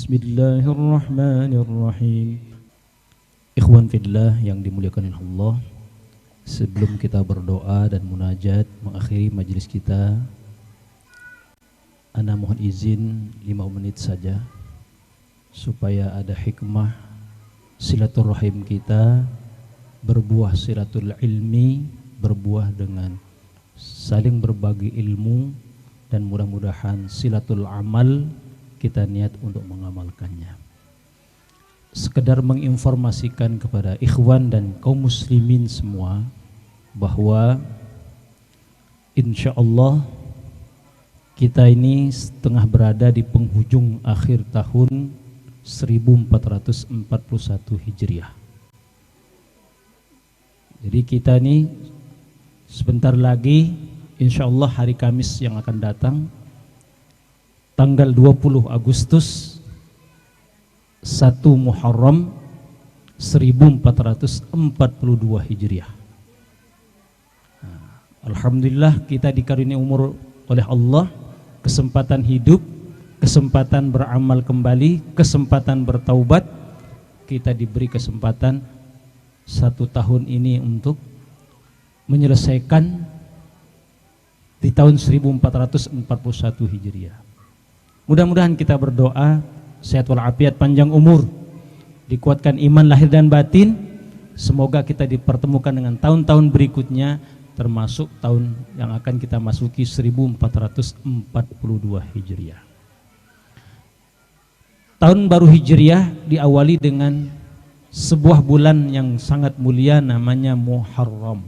Bismillahirrahmanirrahim. Ikhwan fillah yang dimuliakan oleh Allah, sebelum kita berdoa dan munajat mengakhiri majelis kita, ana mohon izin 5 menit saja supaya ada hikmah silaturahim kita berbuah silatul ilmi, berbuah dengan saling berbagi ilmu, dan mudah-mudahan silatul amal kita niat untuk mengamalkannya. Sekedar menginformasikan kepada ikhwan dan kaum muslimin semua bahwa insya Allah kita ini setengah berada di penghujung akhir tahun 1441 Hijriah. Jadi kita ini sebentar lagi insya Allah hari Kamis yang akan datang, tanggal 20 Agustus 1 Muharram 1442 Hijriah. Alhamdulillah kita dikaruniai umur oleh Allah, kesempatan hidup, kesempatan beramal kembali, kesempatan bertaubat. Kita diberi kesempatan 1 tahun ini untuk menyelesaikan di tahun 1441 Hijriah. Mudah-mudahan kita berdoa sehat walafiat, panjang umur, dikuatkan iman lahir dan batin. Semoga kita dipertemukan dengan tahun-tahun berikutnya, termasuk tahun yang akan kita masuki 1442 Hijriah. Tahun baru Hijriah diawali dengan sebuah bulan yang sangat mulia, namanya Muharram.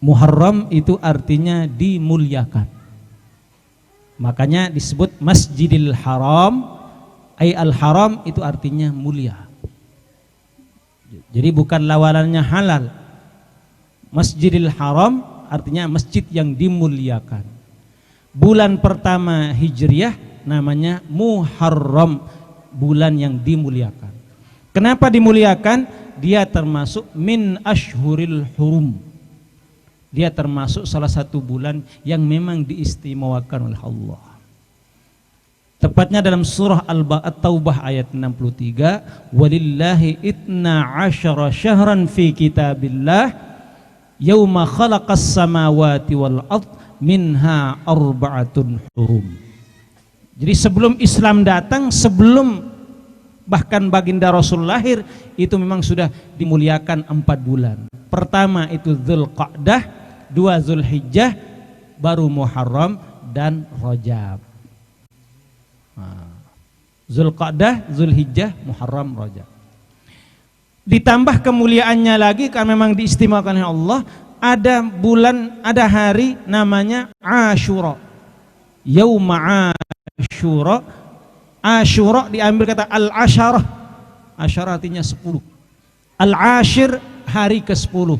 Muharram itu artinya dimuliakan. Makanya disebut Masjidil Haram, ay al-haram itu artinya mulia. Jadi bukan lawanannya halal. Masjidil Haram artinya masjid yang dimuliakan. Bulan pertama Hijriah namanya Muharram, bulan yang dimuliakan. Kenapa dimuliakan? Dia termasuk min ashhuril hurum. Dia termasuk salah satu bulan yang memang diistimewakan oleh Allah. Tepatnya dalam surah At-Taubah ayat 63, walillahi itna asyara syahran fi kitabillah yauma khalaqas samawati wal ard minha arba'atun hurum. Jadi sebelum Islam datang, sebelum bahkan baginda Rasul lahir, itu memang sudah dimuliakan 4 bulan. Pertama itu Dzulqa'dah, 2 Zulhijjah, baru Muharram dan Rajab. Dzulqa'dah, Zulhijjah, Muharram, Rajab. Ditambah kemuliaannya lagi karena memang diistimewakan oleh Allah, ada bulan, ada hari namanya Asyura. Yauma Asyura. Asyura diambil kata al-asyarah. Asyarah artinya 10. Al-ashir hari ke-10.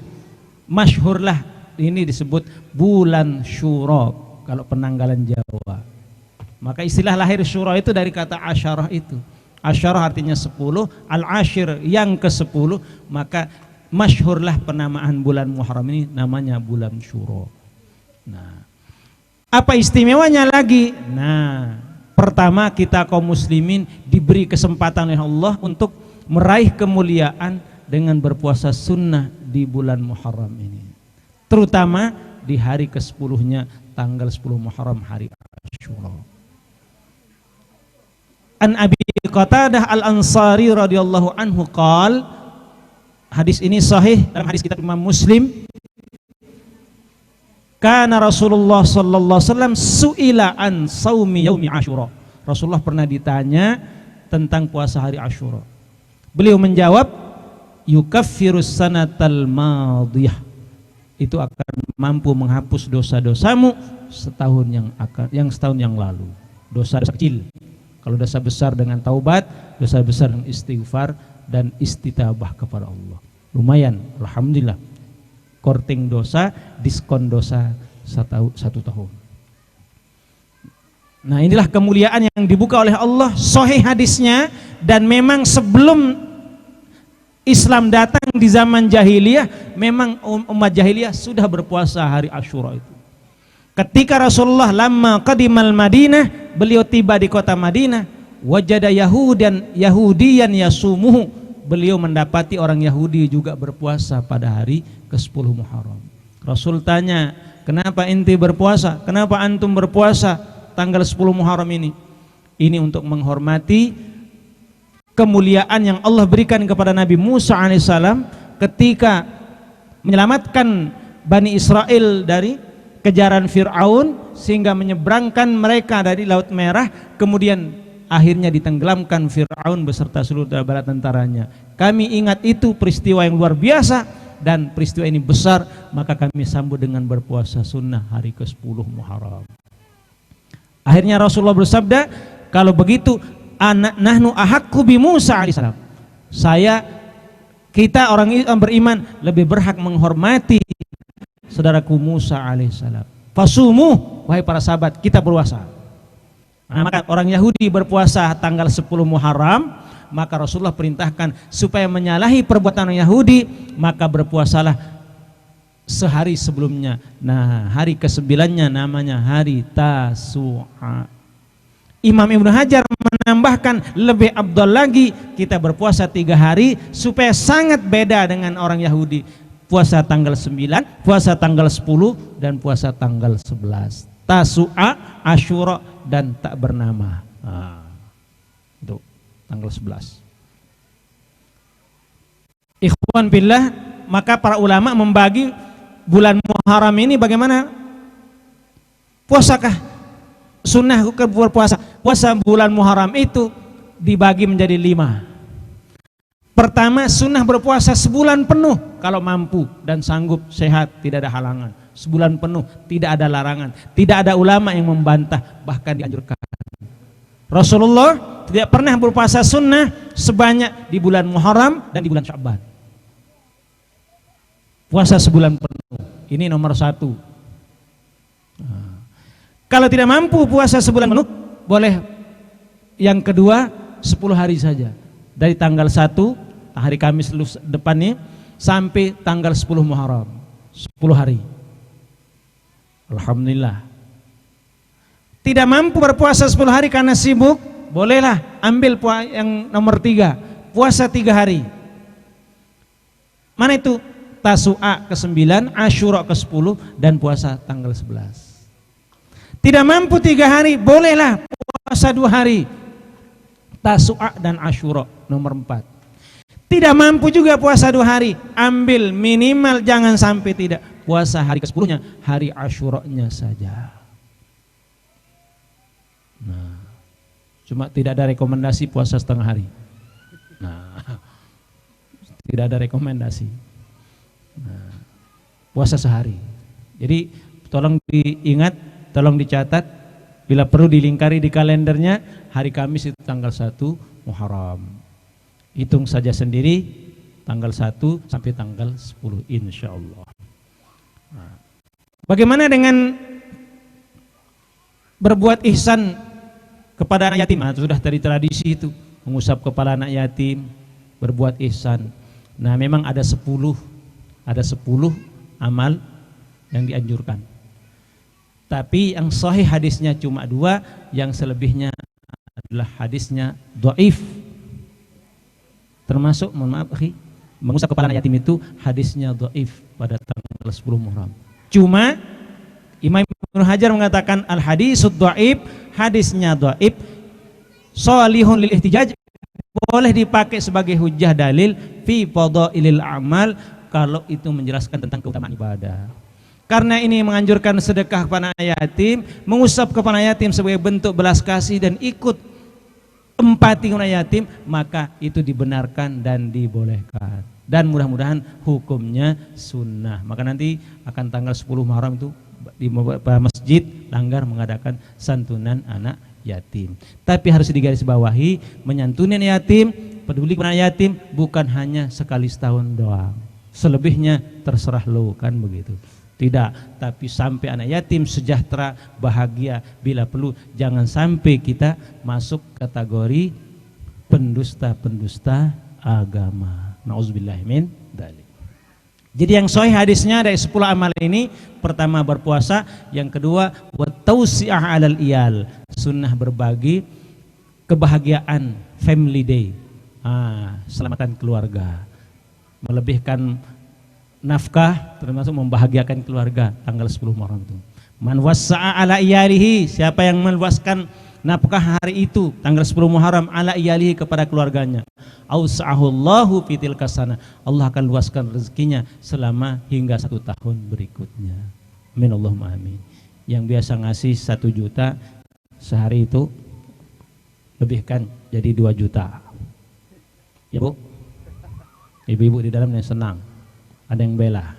Masyhurlah ini disebut bulan Syura kalau penanggalan Jawa. Maka istilah lahir Syura itu dari kata asyarah itu. Asyarah artinya 10, al-ashir yang ke-10, maka masyhurlah penamaan bulan Muharram ini namanya bulan Syura. Nah, apa istimewanya lagi? Nah, pertama kita kaum muslimin diberi kesempatan oleh Allah untuk meraih kemuliaan dengan berpuasa sunnah di bulan Muharram ini. Terutama di hari ke-10-nya tanggal 10 Muharram, hari Asyura. An Abi Qatadah Al-Ansari radhiyallahu anhu qala, hadis ini sahih dalam hadis kitab Imam Muslim, kana Rasulullah sallallahu alaihi wasallam su'ila an saumi yaumi Asyura. Rasulullah pernah ditanya tentang puasa hari Asyura. Beliau menjawab, yukaffirus sanatal madiyah. Itu akan mampu menghapus dosa-dosamu setahun setahun yang lalu. Dosa-dosa kecil. Kalau dosa besar dengan taubat, dosa besar dengan istighfar dan istitabah kepada Allah. Lumayan, alhamdulillah. Korting dosa, diskon dosa 1 tahun. Nah, inilah kemuliaan yang dibuka oleh Allah. Sahih hadisnya, dan memang sebelum Islam datang di zaman jahiliyah, memang umat jahiliyah sudah berpuasa hari Asyura itu. Ketika Rasulullah lamma qadimal Madinah, beliau tiba di kota Madinah, wajada Yahudiyan yasumuhu, beliau mendapati orang Yahudi juga berpuasa pada hari ke-10 Muharram. Rasul tanya, kenapa inti berpuasa? Kenapa antum berpuasa tanggal 10 Muharram ini? Ini untuk menghormati kemuliaan yang Allah berikan kepada Nabi Musa alaihissalam ketika menyelamatkan Bani Israel dari kejaran Fir'aun sehingga menyeberangkan mereka dari Laut Merah, kemudian akhirnya ditenggelamkan Fir'aun beserta seluruh bala tentaranya. Kami ingat itu peristiwa yang luar biasa, dan peristiwa ini besar, maka kami sambut dengan berpuasa sunnah hari ke-10 Muharram. Akhirnya Rasulullah bersabda, kalau begitu nahnu ahaqqu bi Musa alaihissalam, kita orang beriman lebih berhak menghormati saudaraku Musa alaihissalam. Fasumu, wahai para sahabat, kita berpuasa. Nah, maka orang Yahudi berpuasa tanggal 10 Muharram, maka Rasulullah perintahkan supaya menyalahi perbuatan orang Yahudi, maka berpuasalah sehari sebelumnya. Nah, hari ke-9-nya namanya hari Tasu'a. Imam Ibnu Hajar menambahkan lebih afdal lagi kita berpuasa 3 hari supaya sangat beda dengan orang Yahudi. Puasa tanggal 9, puasa tanggal 10, dan puasa tanggal 11. Tasu'a, Asyura, dan tak bernama. Itu tanggal 11. Ikhwan billah, maka para ulama membagi bulan Muharram ini bagaimana? Puasakah? Sunnah berpuasa. Puasa bulan Muharram itu dibagi menjadi 5. Pertama, sunnah berpuasa sebulan penuh kalau mampu dan sanggup, sehat, tidak ada halangan. Sebulan penuh, tidak ada larangan, tidak ada ulama yang membantah, bahkan dianjurkan. Rasulullah tidak pernah berpuasa sunnah sebanyak di bulan Muharram dan di bulan Sya'ban. Puasa sebulan penuh, ini nomor 1. Kalau tidak mampu puasa sebulan penuh, boleh yang kedua 10 hari saja, dari tanggal 1 hari Kamis depan nih sampai tanggal 10 Muharram, 10 hari. Alhamdulillah. Tidak mampu berpuasa 10 hari karena sibuk, bolehlah ambil yang nomor 3, puasa 3 hari. Mana itu? Tasu'a ke-9, Asyura ke-10, dan puasa tanggal 11. Tidak mampu 3 hari, bolehlah puasa 2 hari, Tasu'a dan Asyura nomor 4. Tidak mampu juga puasa 2 hari, ambil minimal jangan sampai tidak puasa hari ke-10-nya, hari Asyura-nya saja. Nah, cuma tidak ada rekomendasi puasa setengah hari. Nah, tidak ada rekomendasi. Nah, puasa sehari. Jadi tolong diingat, tolong dicatat, bila perlu dilingkari di kalendernya, hari Kamis itu tanggal 1 Muharram. Hitung saja sendiri tanggal 1 sampai tanggal 10 insyaallah. Nah, bagaimana dengan berbuat ihsan kepada anak yatim? Nah, sudah dari tradisi itu, mengusap kepala anak yatim, berbuat ihsan. Nah, memang ada 10 amal yang dianjurkan. Tapi yang sahih hadisnya cuma 2, yang selebihnya adalah hadisnya dhaif. Termasuk, mohon maaf akhi, mengusap kepala anak yatim itu hadisnya dhaif pada tanggal 10 Muharram. Cuma Imam Ibnu Hajar mengatakan al hadisud dhaif, hadisnya dhaif, shalihun lil ihtijaj, boleh dipakai sebagai hujjah dalil fi fadhailil amal kalau itu menjelaskan tentang keutamaan ibadah. Karena ini menganjurkan sedekah kepada anak yatim, mengusap kepala yatim sebagai bentuk belas kasih dan ikut empati anak yatim, maka itu dibenarkan dan dibolehkan. Dan mudah-mudahan hukumnya sunnah. Maka nanti akan tanggal 10 Muharram itu di masjid Langgar mengadakan santunan anak yatim. Tapi harus digarisbawahi, menyantuni anak yatim, peduli kepada anak yatim bukan hanya sekali setahun doang. Selebihnya terserah lo, kan begitu. Tidak, tapi sampai anak yatim sejahtera, bahagia. Bila perlu jangan sampai kita masuk kategori pendusta-pendusta agama. Nauzubillah min dzalik. Jadi yang sahih hadisnya dari 10 amal ini, pertama berpuasa, yang kedua wa tausi'ah 'alal iyal, sunnah berbagi kebahagiaan family day, selamatan keluarga, melebihkan nafkah termasuk membahagiakan keluarga tanggal 10 Muharram itu. Man wassa'a ala iyalihi, siapa yang meluaskan nafkah hari itu tanggal 10 Muharram ala iyalihi kepada keluarganya, ausa'ahullahu fi tilka sana, Allah akan luaskan rezekinya selama hingga 1 tahun berikutnya. Amin Allahumma amin. Yang biasa ngasih 1 juta sehari itu lebihkan jadi 2 juta. Ya Bu, ibu-ibu di dalam yang senang, ada yang bela.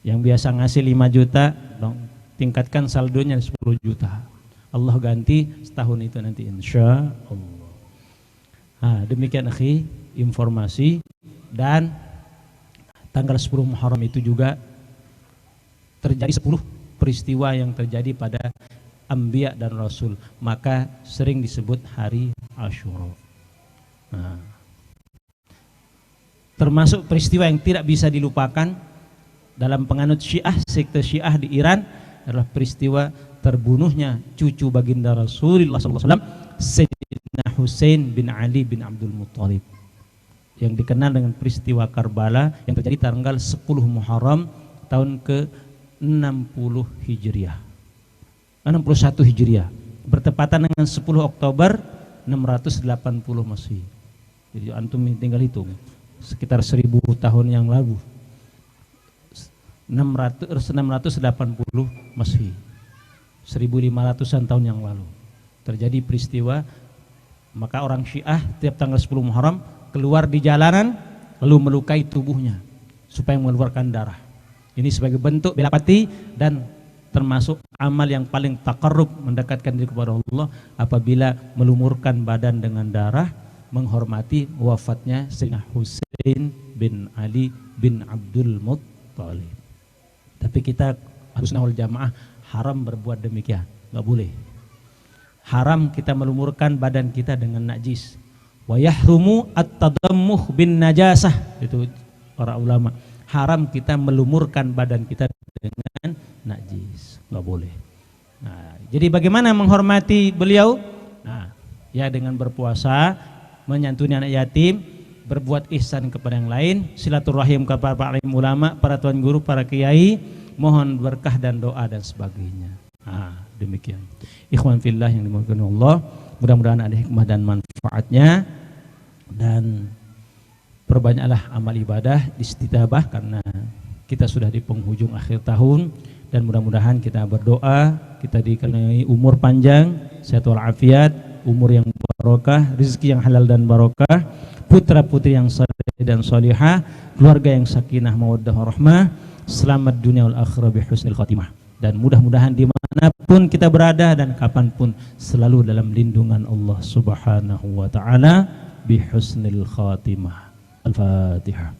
Yang biasa ngasih 5 juta, dong, tingkatkan saldonya 10 juta. Allah ganti setahun itu nanti insya Allah. Demikian akhi informasi. Dan tanggal 10 Muharram itu juga terjadi 10 peristiwa yang terjadi pada Anbiya dan Rasul, maka sering disebut hari Asyura. Termasuk peristiwa yang tidak bisa dilupakan dalam penganut Syiah, sekte Syiah di Iran, adalah peristiwa terbunuhnya cucu baginda Rasulullah SAW, Sayyidina Husain bin Ali bin Abdul Muttalib, yang dikenal dengan peristiwa Karbala yang terjadi tanggal 10 Muharram tahun ke-60 Hijriah, 61 Hijriah, bertepatan dengan 10 Oktober 680 Masehi. Jadi antum tinggal hitung sekitar 1000 tahun yang lalu, 680 Masehi, 1500-an tahun yang lalu terjadi peristiwa. Maka orang Syiah tiap tanggal 10 Muharram keluar di jalanan lalu melukai tubuhnya supaya mengeluarkan darah. Ini sebagai bentuk bela pati dan termasuk amal yang paling taqarrub, mendekatkan diri kepada Allah apabila melumurkan badan dengan darah, menghormati wafatnya Sayyidina Husain bin Ali bin Abdul Muttalib. Tapi kita Ahlussunnah wal Jamaah haram berbuat demikian, nggak boleh. Haram kita melumurkan badan kita dengan najis. Wa yahrumu at-tadammuh bin najasah, itu para ulama. Haram kita melumurkan badan kita dengan najis, nggak boleh. Jadi bagaimana menghormati beliau? Ya dengan berpuasa, menyantuni anak yatim, berbuat ihsan kepada yang lain, silaturahim kepada para alim ulama, para tuan guru, para kiai, mohon berkah dan doa dan sebagainya. Demikian. Ikhwan fillah yang dimuliakan Allah, mudah-mudahan ada hikmah dan manfaatnya, dan perbanyaklah amal ibadah, istitabah, karena kita sudah di penghujung akhir tahun, dan mudah-mudahan kita berdoa, kita dikenai umur panjang, sehat walafiat, umur yang barokah, rezeki yang halal dan barokah, putra-putri yang saleh dan salihah, keluarga yang sakinah mawaddah warahmah, selamat dunia wal akhirah bihusnil khatimah. Dan mudah-mudahan dimanapun kita berada dan kapanpun selalu dalam lindungan Allah Subhanahu wa ta'ala bihusnil khatimah. Al-Fatihah.